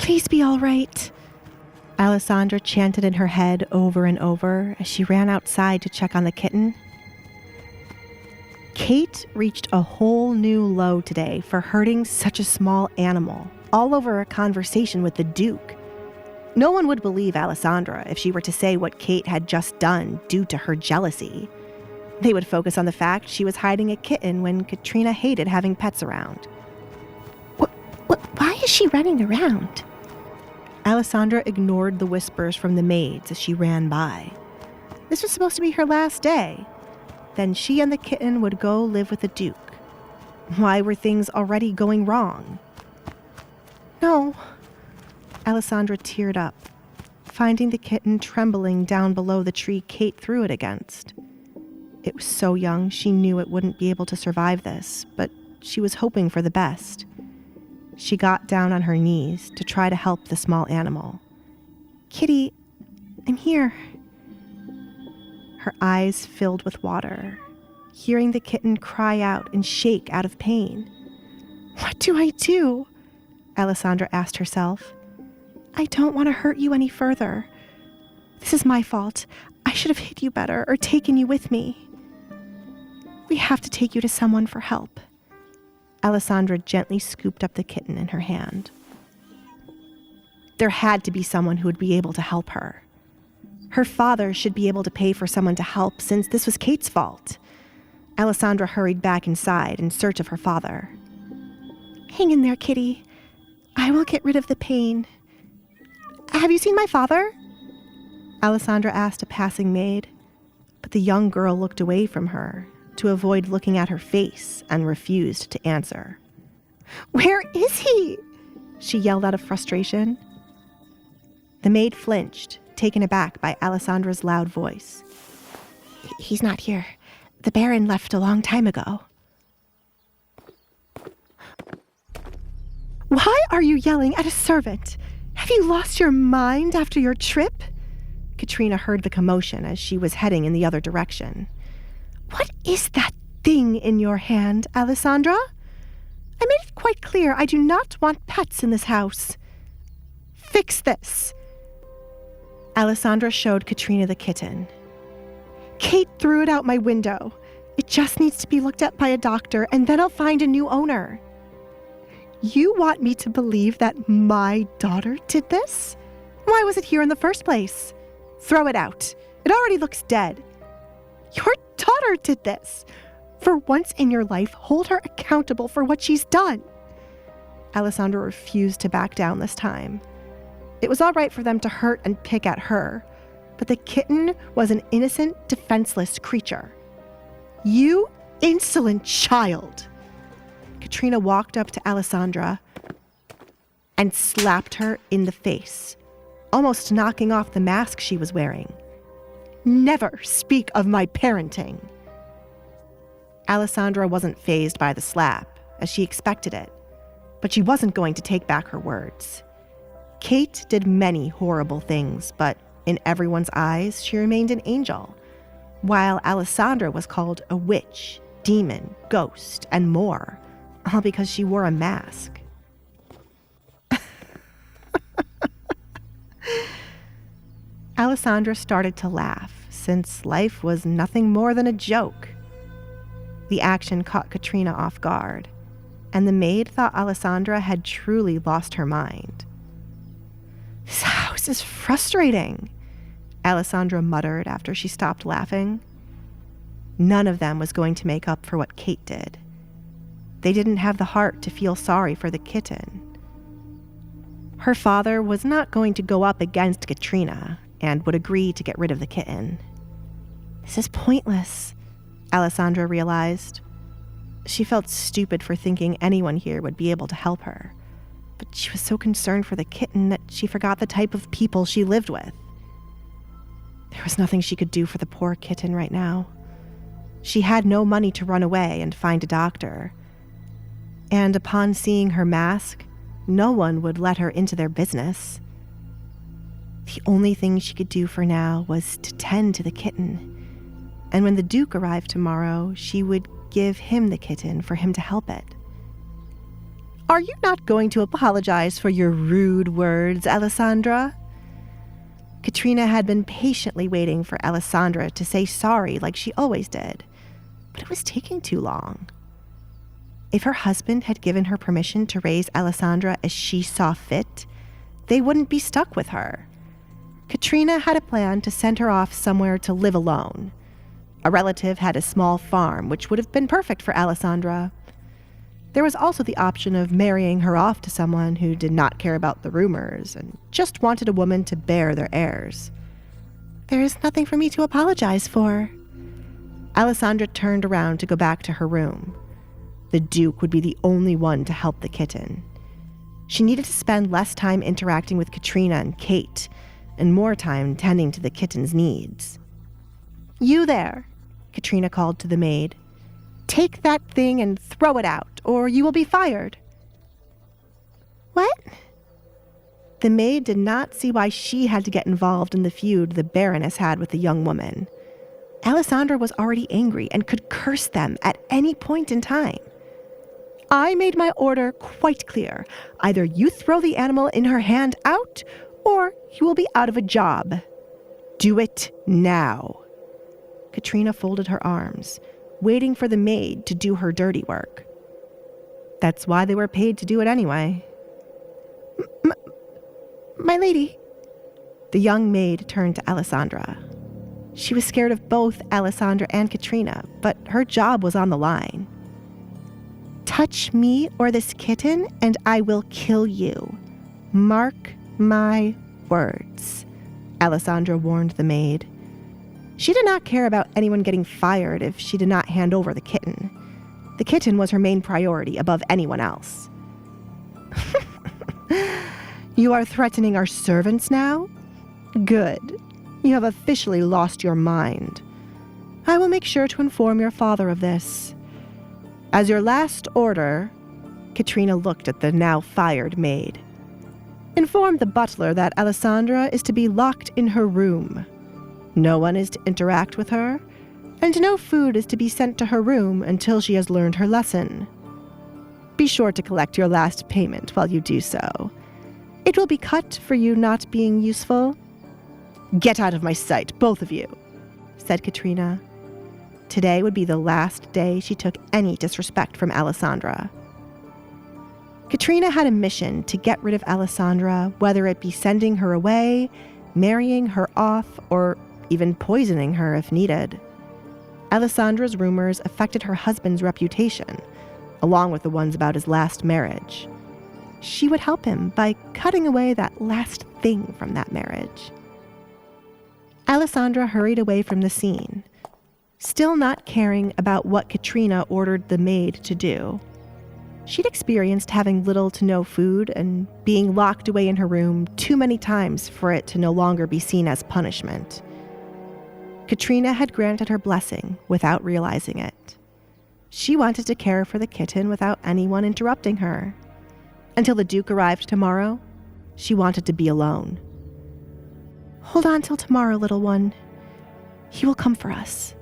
Please be all right. Allesandra chanted in her head over and over as she ran outside to check on the kitten. Kate reached a whole new low today for hurting such a small animal, all over a conversation with the Duke. No one would believe Allesandra if she were to say what Kate had just done due to her jealousy. They would focus on the fact she was hiding a kitten when Katrina hated having pets around. Why is she running around? Allesandra ignored the whispers from the maids as she ran by. This was supposed to be her last day. Then she and the kitten would go live with the Duke. Why were things already going wrong? No. Allesandra teared up, finding the kitten trembling down below the tree Kate threw it against. It was so young she knew it wouldn't be able to survive this, but she was hoping for the best. She got down on her knees to try to help the small animal. Kitty, I'm here. Her eyes filled with water, hearing the kitten cry out and shake out of pain. What do I do? Allesandra asked herself. I don't want to hurt you any further. This is my fault. I should have hid you better or taken you with me. We have to take you to someone for help. Allesandra gently scooped up the kitten in her hand. There had to be someone who would be able to help her. Her father should be able to pay for someone to help since this was Kate's fault. Allesandra hurried back inside in search of her father. Hang in there, Kitty. I will get rid of the pain. Have you seen my father? Allesandra asked a passing maid, but the young girl looked away from her to avoid looking at her face and refused to answer. Where is he? She yelled out of frustration. The maid flinched, taken aback by Alessandra's loud voice. He's not here. The Baron left a long time ago. Why are you yelling at a servant? Have you lost your mind after your trip? Katrina heard the commotion as she was heading in the other direction. What is that thing in your hand, Allesandra? I made it quite clear I do not want pets in this house. Fix this. Allesandra showed Katrina the kitten. Kate threw it out my window. It just needs to be looked at by a doctor, and then I'll find a new owner. You want me to believe that my daughter did this? Why was it here in the first place? Throw it out. It already looks dead. Your daughter did this. For once in your life, hold her accountable for what she's done. Allesandra refused to back down this time. It was all right for them to hurt and pick at her, but the kitten was an innocent, defenseless creature. You insolent child! Katrina walked up to Allesandra and slapped her in the face, almost knocking off the mask she was wearing. Never speak of my parenting. Allesandra wasn't fazed by the slap, as she expected it, but she wasn't going to take back her words. Kate did many horrible things, but in everyone's eyes, she remained an angel, while Allesandra was called a witch, demon, ghost, and more, all because she wore a mask. Allesandra started to laugh, since life was nothing more than a joke. The action caught Katrina off guard, and the maid thought Allesandra had truly lost her mind. This house is frustrating, Allesandra muttered after she stopped laughing. None of them was going to make up for what Kate did. They didn't have the heart to feel sorry for the kitten. Her father was not going to go up against Katrina and would agree to get rid of the kitten. This is pointless, Allesandra realized. She felt stupid for thinking anyone here would be able to help her, but she was so concerned for the kitten that she forgot the type of people she lived with. There was nothing she could do for the poor kitten right now. She had no money to run away and find a doctor. And upon seeing her mask, no one would let her into their business. The only thing she could do for now was to tend to the kitten. And when the Duke arrived tomorrow, she would give him the kitten for him to help it. Are you not going to apologize for your rude words, Allesandra? Katrina had been patiently waiting for Allesandra to say sorry like she always did, but it was taking too long. If her husband had given her permission to raise Allesandra as she saw fit, they wouldn't be stuck with her. Katrina had a plan to send her off somewhere to live alone. A relative had a small farm, which would have been perfect for Allesandra. There was also the option of marrying her off to someone who did not care about the rumors and just wanted a woman to bear their heirs. There is nothing for me to apologize for. Allesandra turned around to go back to her room. The Duke would be the only one to help the kitten. She needed to spend less time interacting with Katrina and Kate, and more time tending to the kitten's needs. You there, Katrina called to the maid. Take that thing and throw it out, or you will be fired. What? The maid did not see why she had to get involved in the feud the Baroness had with the young woman. Allesandra was already angry and could curse them at any point in time. I made my order quite clear. Either you throw the animal in her hand out, or you will be out of a job. Do it now. Katrina folded her arms, waiting for the maid to do her dirty work. That's why they were paid to do it anyway. My lady. The young maid turned to Allesandra. She was scared of both Allesandra and Katrina, but her job was on the line. Touch me or this kitten, and I will kill you. Mark my words, Allesandra warned the maid. She did not care about anyone getting fired if she did not hand over the kitten. The kitten was her main priority above anyone else. You are threatening our servants now? Good. You have officially lost your mind. I will make sure to inform your father of this. As your last order, Katrina looked at the now fired maid. Inform the butler that Allesandra is to be locked in her room. No one is to interact with her, and no food is to be sent to her room until she has learned her lesson. Be sure to collect your last payment while you do so. It will be cut for you not being useful. Get out of my sight, both of you, said Katrina. Today would be the last day she took any disrespect from Allesandra. Katrina had a mission to get rid of Allesandra, whether it be sending her away, marrying her off, or even poisoning her if needed. Alessandra's rumors affected her husband's reputation, along with the ones about his last marriage. She would help him by cutting away that last thing from that marriage. Allesandra hurried away from the scene, still not caring about what Katrina ordered the maid to do. She'd experienced having little to no food and being locked away in her room too many times for it to no longer be seen as punishment. Katrina had granted her blessing without realizing it. She wanted to care for the kitten without anyone interrupting her. Until the Duke arrived tomorrow, she wanted to be alone. Hold on till tomorrow, little one. He will come for us.